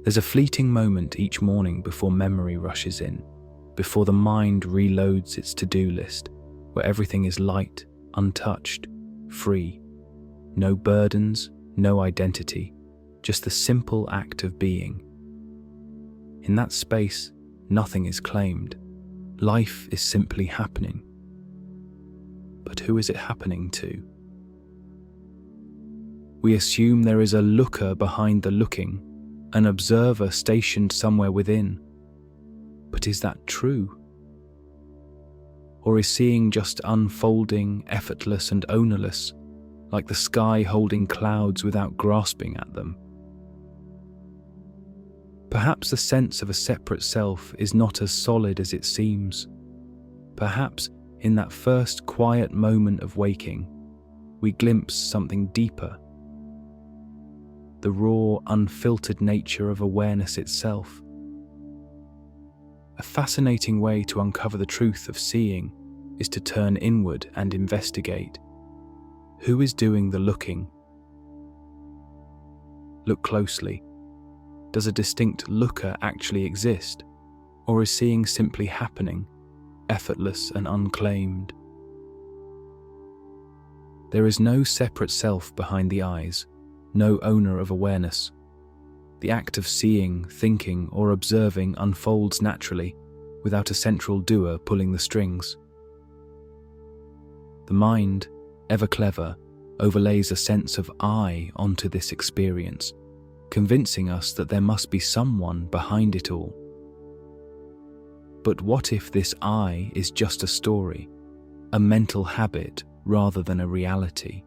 There's a fleeting moment each morning before memory rushes in, before the mind reloads its to-do list, where everything is light, untouched, free. No burdens, no identity, just the simple act of being. In that space, nothing is claimed. Life is simply happening. But who is it happening to? We assume there is a looker behind the looking, an observer stationed somewhere within. But is that true? Or is seeing just unfolding, effortless and ownerless, like the sky holding clouds without grasping at them? Perhaps the sense of a separate self is not as solid as it seems. Perhaps in that first quiet moment of waking, we glimpse something deeper. The raw, unfiltered nature of awareness itself. A fascinating way to uncover the truth of seeing is to turn inward and investigate. Who is doing the looking? Look closely. Does a distinct looker actually exist? Or is seeing simply happening, effortless and unclaimed? There is no separate self behind the eyes, no owner of awareness. The act of seeing, thinking, or observing unfolds naturally, without a central doer pulling the strings. The mind, ever clever, overlays a sense of I onto this experience, convincing us that there must be someone behind it all. But what if this I is just a story, a mental habit rather than a reality?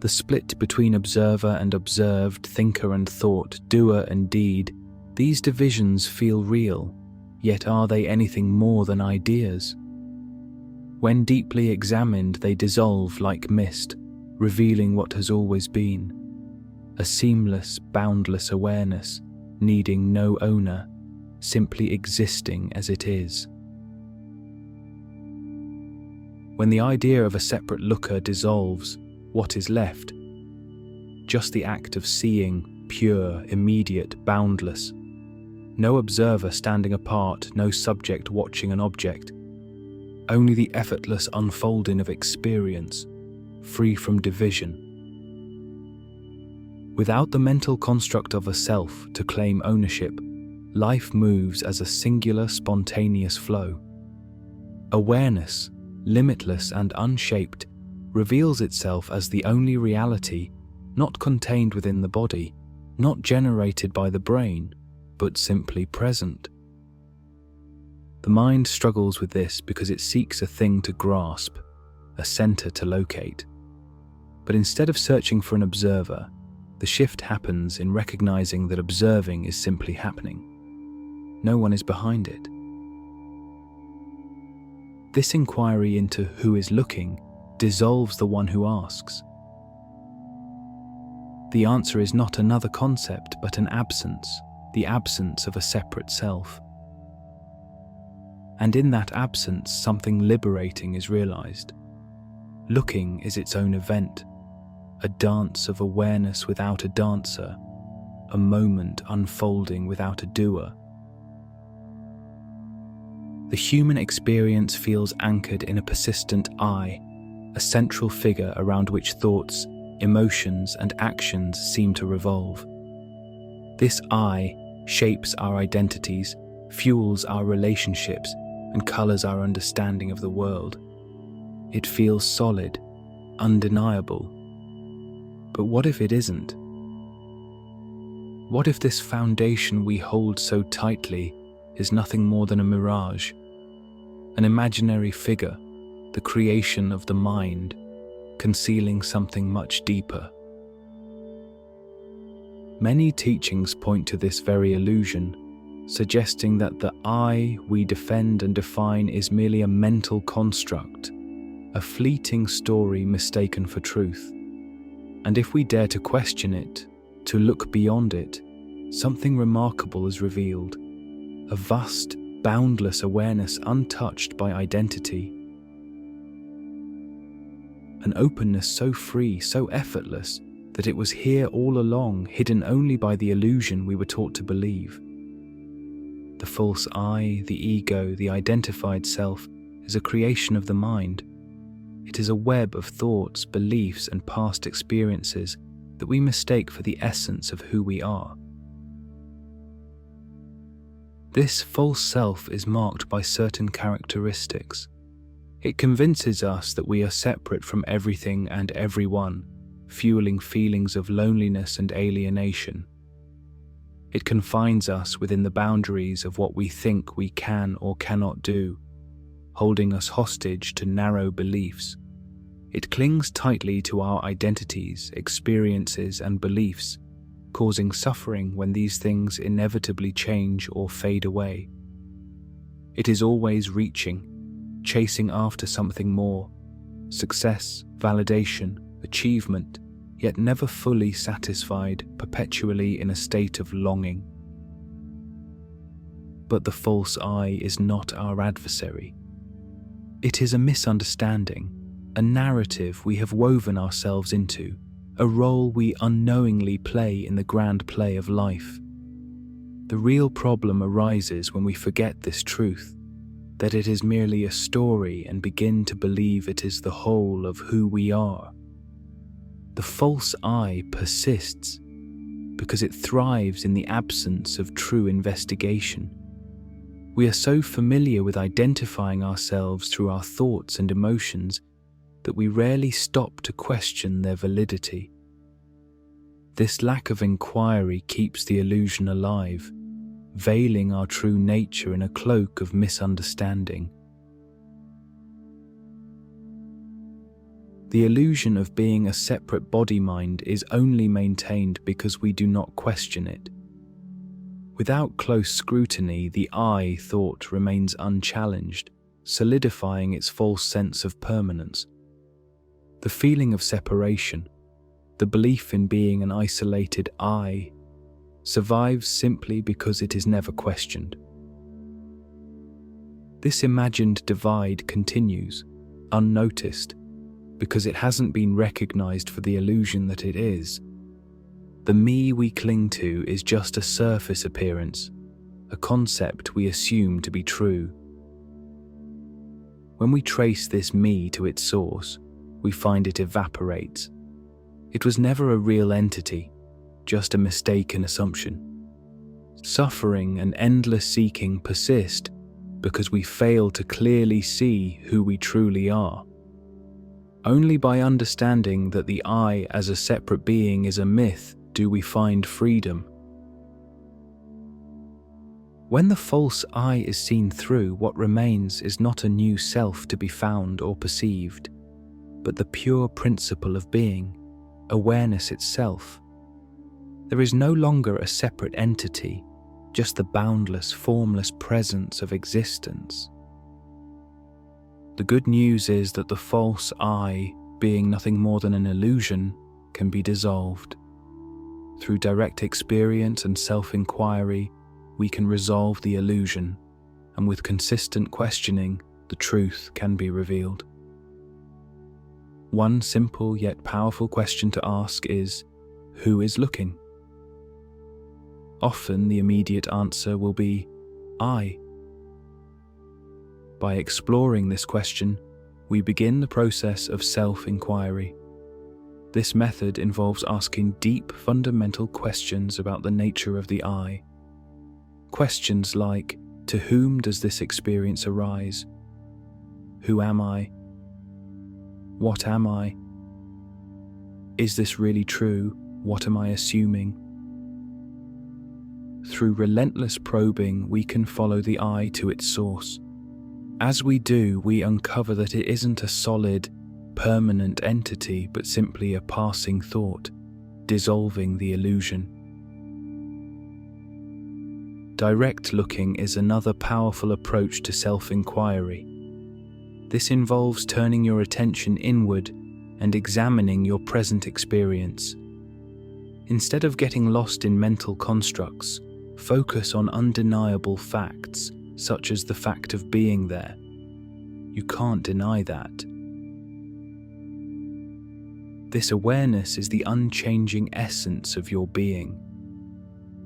The split between observer and observed, thinker and thought, doer and deed, these divisions feel real, yet are they anything more than ideas? When deeply examined, they dissolve like mist, revealing what has always been. A seamless, boundless awareness, needing no owner, simply existing as it is. When the idea of a separate looker dissolves, what is left? Just the act of seeing, pure, immediate, boundless. No observer standing apart, no subject watching an object. Only the effortless unfolding of experience, free from division. Without the mental construct of a self to claim ownership, life moves as a singular, spontaneous flow. Awareness, limitless and unshaped, reveals itself as the only reality, not contained within the body, not generated by the brain, but simply present. The mind struggles with this because it seeks a thing to grasp, a center to locate. But instead of searching for an observer, the shift happens in recognizing that observing is simply happening. No one is behind it. This inquiry into who is looking dissolves the one who asks. The answer is not another concept, but an absence, the absence of a separate self. And in that absence, something liberating is realized. Looking is its own event, a dance of awareness without a dancer, a moment unfolding without a doer. The human experience feels anchored in a persistent I, a central figure around which thoughts, emotions, and actions seem to revolve. This I shapes our identities, fuels our relationships, and colors our understanding of the world. It feels solid, undeniable. But what if it isn't? What if this foundation we hold so tightly is nothing more than a mirage, an imaginary figure, the creation of the mind, concealing something much deeper? Many teachings point to this very illusion, suggesting that the I we defend and define is merely a mental construct, a fleeting story mistaken for truth. And if we dare to question it, to look beyond it, something remarkable is revealed, a vast, boundless awareness untouched by identity. An openness so free, so effortless, that it was here all along, hidden only by the illusion we were taught to believe. The false I, the ego, the identified self, is a creation of the mind. It is a web of thoughts, beliefs, and past experiences that we mistake for the essence of who we are. This false self is marked by certain characteristics. It convinces us that we are separate from everything and everyone, fueling feelings of loneliness and alienation. It confines us within the boundaries of what we think we can or cannot do, holding us hostage to narrow beliefs. It clings tightly to our identities, experiences, and beliefs, causing suffering when these things inevitably change or fade away. It is always reaching, chasing after something more, success, validation, achievement, yet never fully satisfied, perpetually in a state of longing. But the false I is not our adversary. It is a misunderstanding, a narrative we have woven ourselves into, a role we unknowingly play in the grand play of life. The real problem arises when we forget this truth, that it is merely a story, and begin to believe it is the whole of who we are. The false I persists because it thrives in the absence of true investigation. We are so familiar with identifying ourselves through our thoughts and emotions that we rarely stop to question their validity. This lack of inquiry keeps the illusion alive, veiling our true nature in a cloak of misunderstanding. The illusion of being a separate body-mind is only maintained because we do not question it. Without close scrutiny, the I thought remains unchallenged, solidifying its false sense of permanence. The feeling of separation, the belief in being an isolated I, survives simply because it is never questioned. This imagined divide continues, unnoticed, because it hasn't been recognized for the illusion that it is. The me we cling to is just a surface appearance, a concept we assume to be true. When we trace this me to its source, we find it evaporates. It was never a real entity, just a mistaken assumption. Suffering and endless seeking persist because we fail to clearly see who we truly are. Only by understanding that the I as a separate being is a myth do we find freedom. When the false I is seen through, what remains is not a new self to be found or perceived, but the pure principle of being, awareness itself. There is no longer a separate entity, just the boundless, formless presence of existence. The good news is that the false I, being nothing more than an illusion, can be dissolved. Through direct experience and self-inquiry, we can resolve the illusion, and with consistent questioning, the truth can be revealed. One simple yet powerful question to ask is, who is looking? Often the immediate answer will be, I. By exploring this question, we begin the process of self-inquiry. This method involves asking deep, fundamental questions about the nature of the I. Questions like, to whom does this experience arise? Who am I? What am I? Is this really true? What am I assuming? Through relentless probing, we can follow the I to its source. As we do, we uncover that it isn't a solid, permanent entity, but simply a passing thought, dissolving the illusion. Direct looking is another powerful approach to self-inquiry. This involves turning your attention inward and examining your present experience. Instead of getting lost in mental constructs, focus on undeniable facts, such as the fact of being there. You can't deny that. this awareness is the unchanging essence of your being.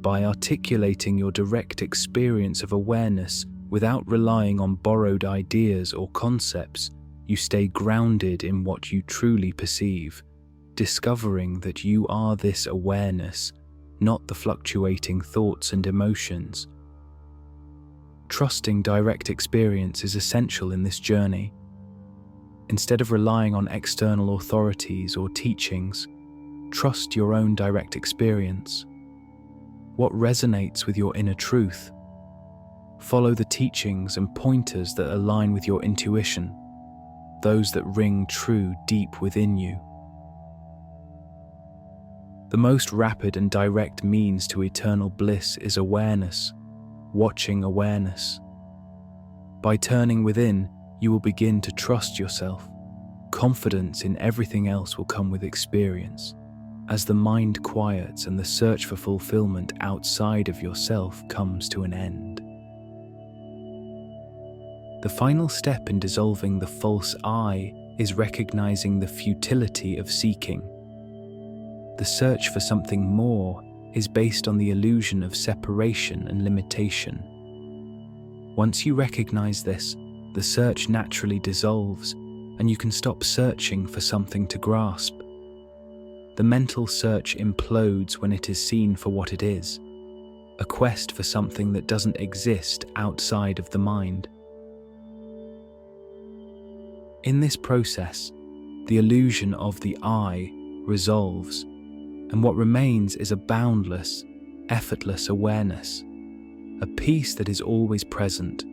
By articulating your direct experience of awareness without relying on borrowed ideas or concepts, you stay grounded in what you truly perceive, discovering that you are this awareness, not the fluctuating thoughts and emotions. Trusting direct experience is essential in this journey. Instead of relying on external authorities or teachings, trust your own direct experience. What resonates with your inner truth? Follow the teachings and pointers that align with your intuition, those that ring true deep within you. The most rapid and direct means to eternal bliss is awareness, watching awareness. By turning within, you will begin to trust yourself. Confidence in everything else will come with experience. As the mind quiets and the search for fulfillment outside of yourself comes to an end. The final step in dissolving the false I is recognizing the futility of seeking. The search for something more is based on the illusion of separation and limitation. Once you recognize this, the search naturally dissolves, and you can stop searching for something to grasp. The mental search implodes when it is seen for what it is, a quest for something that doesn't exist outside of the mind. In this process, the illusion of the I resolves, and what remains is a boundless, effortless awareness, a peace that is always present,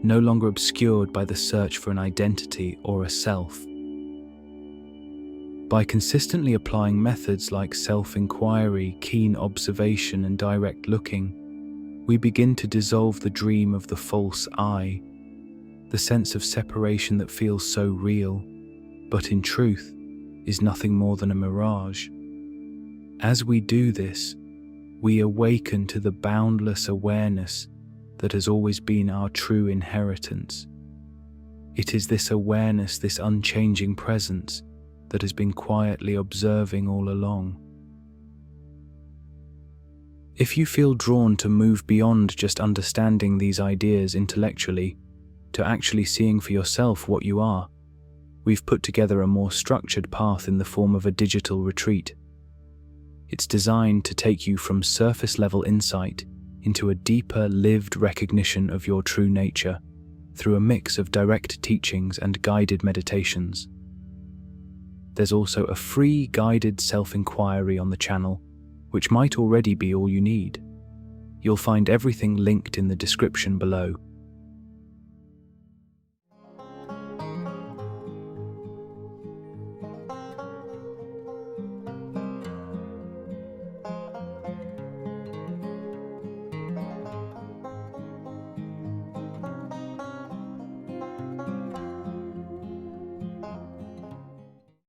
no longer obscured by the search for an identity or a self. By consistently applying methods like self-inquiry, keen observation, and direct looking, we begin to dissolve the dream of the false I, the sense of separation that feels so real, but in truth is nothing more than a mirage. As we do this, we awaken to the boundless awareness that has always been our true inheritance. It is this awareness, this unchanging presence, that has been quietly observing all along. If you feel drawn to move beyond just understanding these ideas intellectually, to actually seeing for yourself what you are, we've put together a more structured path in the form of a digital retreat. It's designed to take you from surface-level insight into a deeper, lived recognition of your true nature through a mix of direct teachings and guided meditations. There's also a free guided self-inquiry on the channel, which might already be all you need. You'll find everything linked in the description below,